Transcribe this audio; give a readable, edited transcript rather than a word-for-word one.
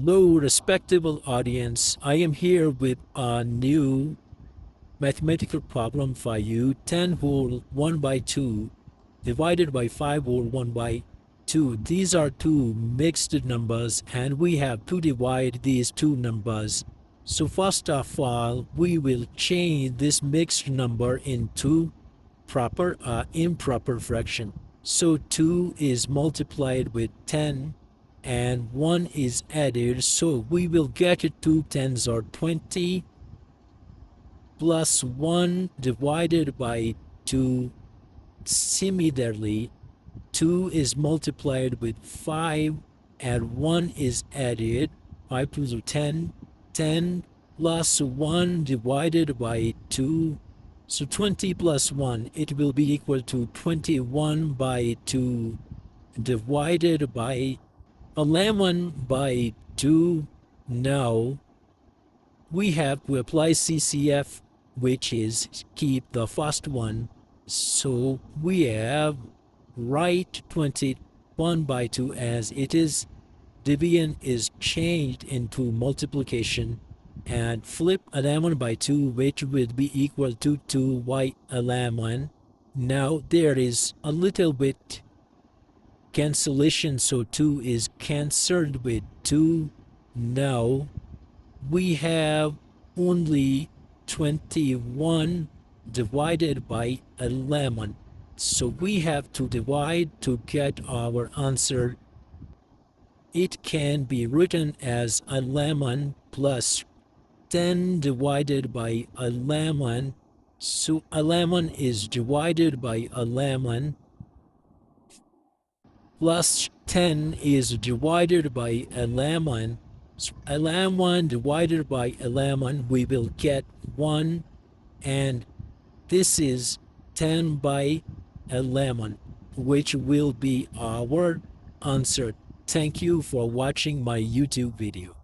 Hello, respectable audience. I am here with a new mathematical problem for you. 10 whole 1 by 2 divided by 5 whole 1 by 2. These are two mixed numbers and we have to divide these two numbers. So first of all, we will change this mixed number into proper or improper fraction. So 2 is multiplied with 10 and 1 is added, so we will get 2 tens or 20 plus 1 divided by 2. Similarly, 2 is multiplied with 5 and 1 is added. 5 to the 10, 10 plus 1 divided by 2. So 20 plus 1, it will be equal to 21 by 2 divided by 11 by 2. Now we have to apply CCF, which is keep the first one. So we have write 21 by 2 as it is. Division is changed into multiplication and flip 11 by 2, which will be equal to 2 by 11. Now there is a little bit cancellation, so 2 is cancelled with 2. Now we have only 21 divided by 11. So we have to divide to get our answer. It can be written as 11 plus 10 divided by 11. So 11 is divided by 11 plus 10 is divided by 11. So 11 divided by 11, we will get 1, and this is 10 by 11, which will be our answer. Thank you for watching my YouTube video.